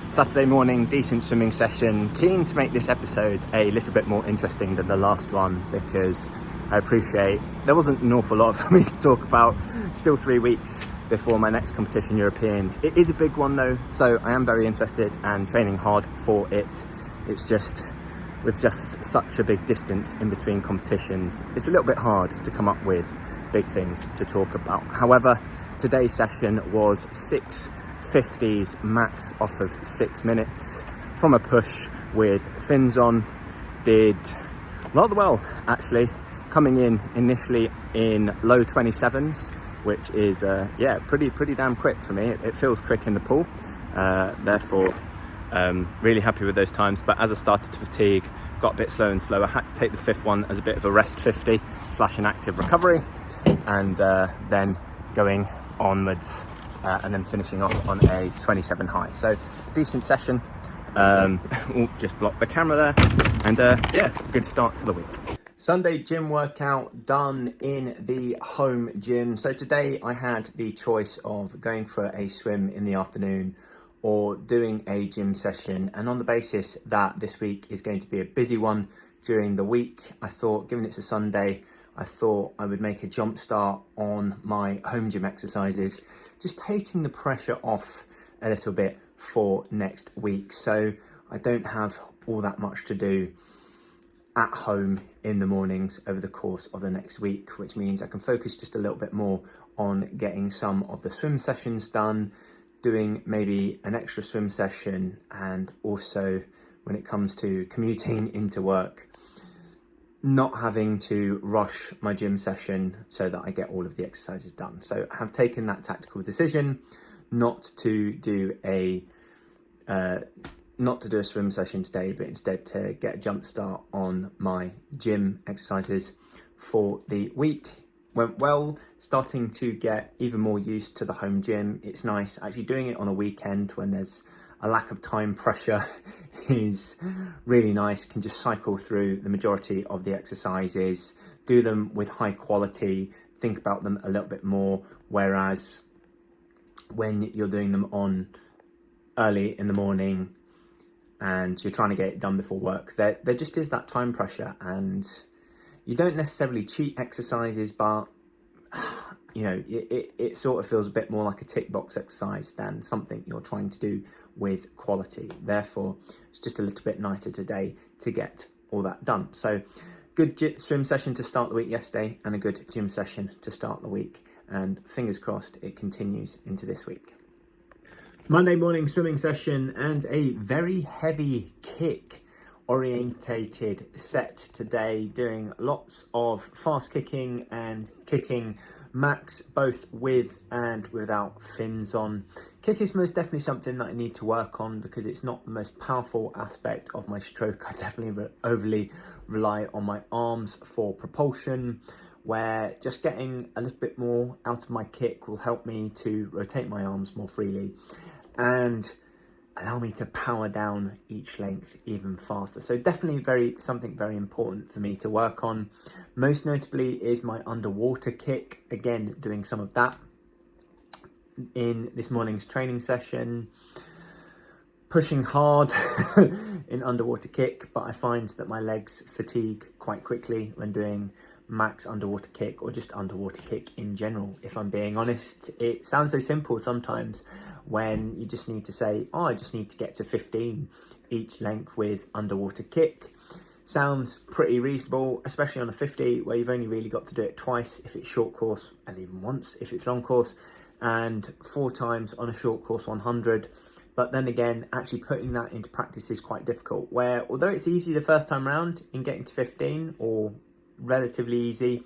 Saturday morning, decent swimming session. Keen to make this episode a little bit more interesting than the last one because I appreciate there wasn't an awful lot for me to talk about. Still 3 weeks before my next competition, Europeans. It is a big one though, so I am very interested and training hard for it. It's just, with just such a big distance in between competitions, it's a little bit hard to come up with big things to talk about. However, today's session was 6:50s max off of 6 minutes from a push with fins on. Did rather well actually, coming in initially in low 27s, which is pretty damn quick for me. It feels quick in the pool, therefore really happy with those times. But as I started to fatigue, got a bit slow and slower, had to take the fifth one as a bit of a rest 50 / an active recovery, and then going onwards and then finishing off on a 27 high. So decent session. Just blocked the camera there, and good start to the week. Sunday gym workout done in the home gym. So today I had the choice of going for a swim in the afternoon or doing a gym session, and on the basis that this week is going to be a busy one during the week, I thought, given it's a Sunday, I thought I would make a jump start on my home gym exercises, just taking the pressure off a little bit for next week. So I don't have all that much to do at home in the mornings over the course of the next week, which means I can focus just a little bit more on getting some of the swim sessions done, doing maybe an extra swim session, and also when it comes to commuting into work, not having to rush my gym session so that I get all of the exercises done. So I have taken that tactical decision not to do a swim session today, but instead to get a jump start on my gym exercises for the week. Went well, starting to get even more used to the home gym. It's nice actually doing it on a weekend when there's a lack of time pressure is really nice. Can just cycle through the majority of the exercises, do them with high quality, think about them a little bit more, whereas when you're doing them on early in the morning and you're trying to get it done before work, there just is that time pressure, and you don't necessarily cheat exercises, but you know, it sort of feels a bit more like a tick box exercise than something you're trying to do with quality. Therefore, it's just a little bit nicer today to get all that done. So good swim session to start the week yesterday, and a good gym session to start the week, and fingers crossed it continues into this week. Monday morning swimming session and a very heavy kick orientated set today, doing lots of fast kicking and kicking max, both with and without fins on. Kick is most definitely something that I need to work on because it's not the most powerful aspect of my stroke. I definitely overly rely on my arms for propulsion, where just getting a little bit more out of my kick will help me to rotate my arms more freely and allow me to power down each length even faster. So definitely something very important for me to work on. Most notably is my underwater kick. Again, doing some of that in this morning's training session. Pushing hard in underwater kick, but I find that my legs fatigue quite quickly when doing max underwater kick, or just underwater kick in general. If I'm being honest, it sounds so simple sometimes when you just need to say, oh, I just need to get to 15 each length with underwater kick. Sounds pretty reasonable, especially on a 50 where you've only really got to do it twice if it's short course, and even once if it's long course, and 4 times on a short course 100. But then again, actually putting that into practice is quite difficult, where although it's easy the first time round in getting to 15, or relatively easy,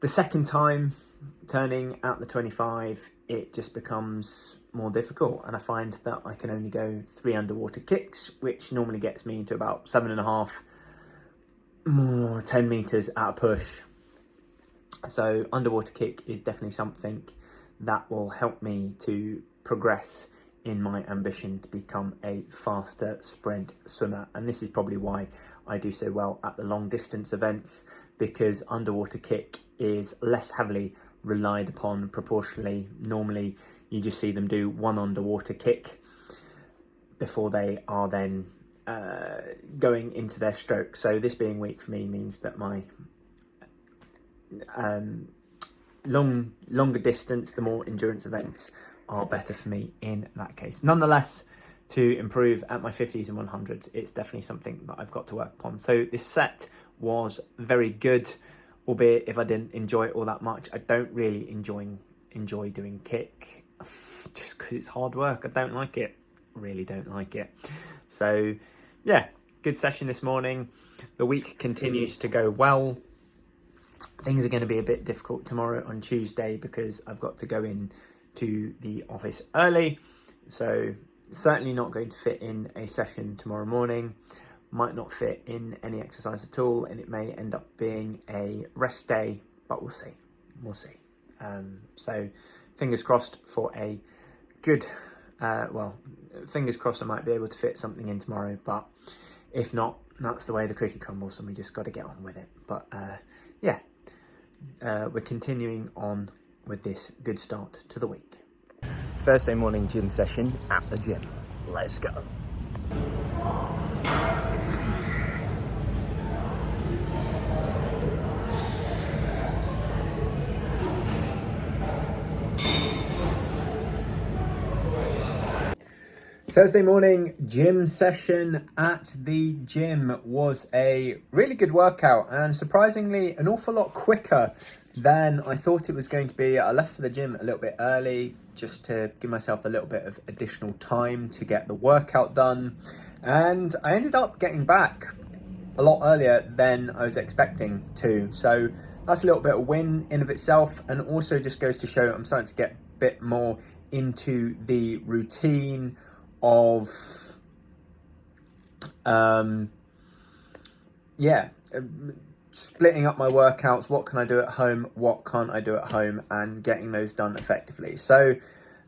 the second time turning out the 25, it just becomes more difficult, and I find that I can only go 3 underwater kicks, which normally gets me into about 7.5 more 10 meters at a push. So underwater kick is definitely something that will help me to progress in my ambition to become a faster sprint swimmer. And this is probably why I do so well at the long distance events, because underwater kick is less heavily relied upon proportionally. Normally you just see them do 1 underwater kick before they are then going into their stroke. So this being week for me means that my longer distance, the more endurance events are better for me in that case. Nonetheless, to improve at my 50s and 100s, it's definitely something that I've got to work upon. So this set was very good, albeit if I didn't enjoy it all that much. I don't really enjoy doing kick just because it's hard work. I don't like it, really don't like it. So yeah, good session this morning. The week continues to go well. Things are going to be a bit difficult tomorrow on Tuesday because I've got to go in to the office early. So certainly not going to fit in a session tomorrow morning. Might not fit in any exercise at all, and it may end up being a rest day, but we'll see. So fingers crossed for a good, fingers crossed I might be able to fit something in tomorrow, but if not, that's the way the cookie crumbles and we just got to get on with it. But we're continuing on with this good start to the week. Thursday morning gym session at the gym. Let's go. Thursday morning gym session at the gym was a really good workout, and surprisingly an awful lot quicker than I thought it was going to be. I left for the gym a little bit early just to give myself a little bit of additional time to get the workout done, and I ended up getting back a lot earlier than I was expecting to. So that's a little bit of win in of itself, and also just goes to show I'm starting to get a bit more into the routine of splitting up my workouts. What can I do at home? What can't I do at home? And getting those done effectively. So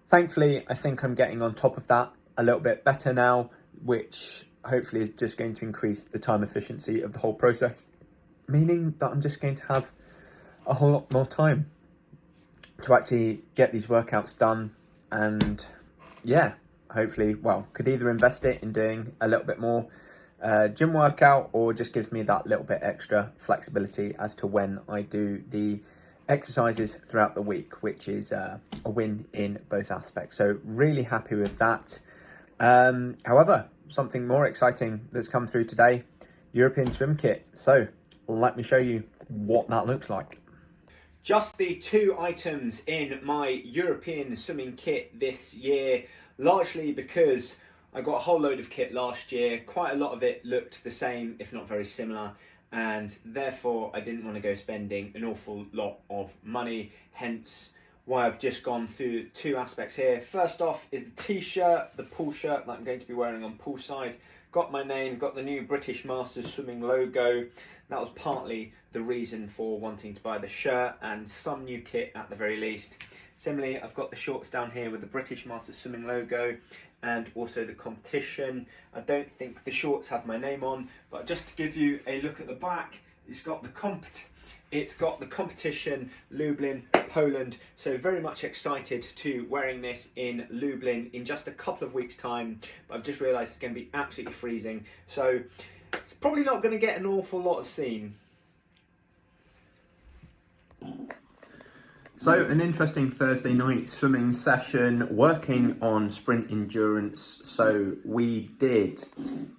thankfully, I think I'm getting on top of that a little bit better now, which hopefully is just going to increase the time efficiency of the whole process, meaning that I'm just going to have a whole lot more time to actually get these workouts done. And hopefully, could either invest it in doing a little bit more gym workout, or just gives me that little bit extra flexibility as to when I do the exercises throughout the week, which is a win in both aspects. So really happy with that. However, something more exciting that's come through today, European swim kit. So let me show you what that looks like. Just the 2 items in my European swimming kit this year, largely because I got a whole load of kit last year. Quite a lot of it looked the same, if not very similar, and therefore I didn't want to go spending an awful lot of money, hence why I've just gone through 2 aspects here. First off is the t-shirt, the pool shirt that I'm going to be wearing on poolside. Got my name, got the new British Masters Swimming logo. That was partly the reason for wanting to buy the shirt, and some new kit at the very least. Similarly, I've got the shorts down here with the British Masters Swimming logo and also the competition. I don't think the shorts have my name on, but just to give you a look at the back, it's got the competition, Lublin, Poland. So very much excited to wearing this in Lublin in just a couple of weeks' time. But I've just realised it's going to be absolutely freezing. So it's probably not going to get an awful lot of seen. So an interesting Thursday night swimming session, working on sprint endurance. So we did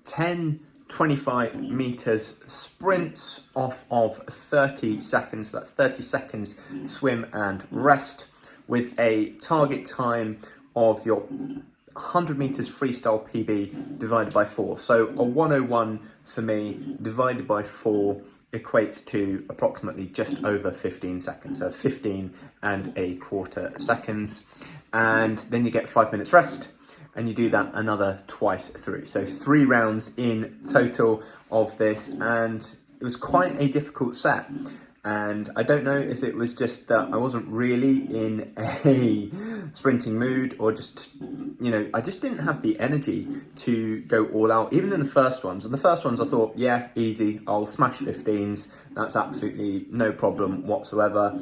10 25 meters sprints off of 30 seconds. That's 30 seconds swim and rest, with a target time of your 100 meters freestyle PB divided by 4. So a 101 for me divided by 4 equates to approximately just over 15 seconds. So 15 and a quarter seconds. And then you get 5 minutes rest, and you do that another twice through. So 3 rounds in total of this, and it was quite a difficult set. And I don't know if it was just that I wasn't really in a sprinting mood, or just, you know, I just didn't have the energy to go all out, even in the first ones. And the first ones I thought, yeah, easy, I'll smash 15s, that's absolutely no problem whatsoever.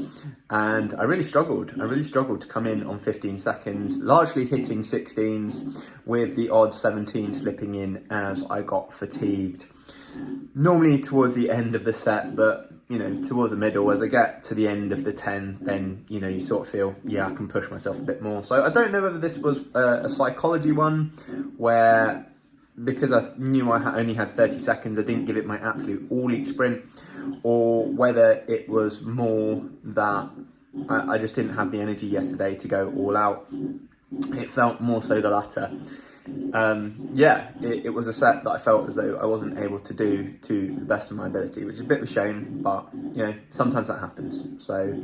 And I really struggled to come in on 15 seconds, largely hitting 16s with the odd 17 slipping in as I got fatigued. Normally towards the end of the set, but you know, towards the middle, as I get to the end of the 10, then, you know, you sort of feel, yeah, I can push myself a bit more. So I don't know whether this was a psychology one, where because I knew I only had 30 seconds, I didn't give it my absolute all each sprint, or whether it was more that I just didn't have the energy yesterday to go all out. It felt more so the latter. It was a set that I felt as though I wasn't able to do to the best of my ability, which is a bit of a shame, but you know, sometimes that happens. So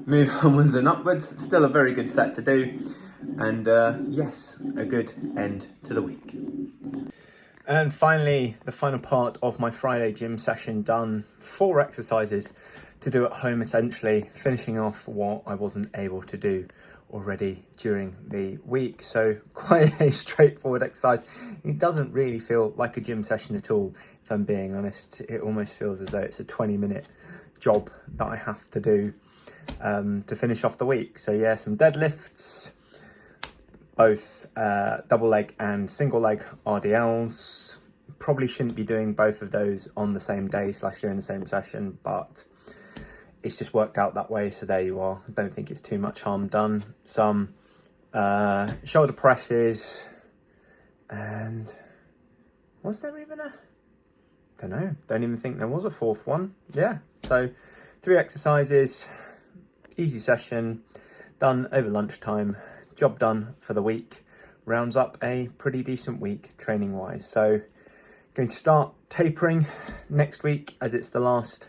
move onwards and upwards. Still a very good set to do, and yes, a good end to the week. And finally, the final part of my Friday gym session done. 4 exercises to do at home, essentially finishing off what I wasn't able to do already during the week. So quite a straightforward exercise. It doesn't really feel like a gym session at all, if I'm being honest. It almost feels as though it's a 20-minute job that I have to do to finish off the week. So yeah, some deadlifts, both double leg and single leg RDLs. Probably shouldn't be doing both of those on the same day / during the same session, but it's just worked out that way, so there you are. I don't think it's too much harm done. Some shoulder presses, and was there even a... don't know, don't even think there was a 4th one. Yeah, so 3 exercises, easy session, done over lunchtime, job done for the week. Rounds up a pretty decent week training wise. So going to start tapering next week, as it's the last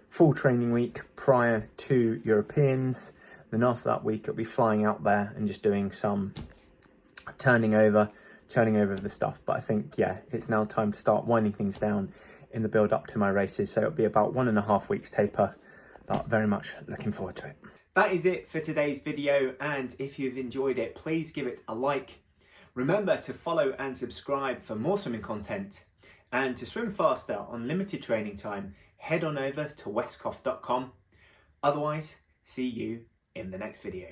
full training week prior to Europeans. Then after that week, I'll be flying out there and just doing some turning over of the stuff. But I think, yeah, it's now time to start winding things down in the build up to my races. So it'll be about 1.5 weeks taper, but very much looking forward to it. That is it for today's video. And if you've enjoyed it, please give it a like. Remember to follow and subscribe for more swimming content. And to swim faster on limited training time, head on over to westcough.com. Otherwise, see you in the next video.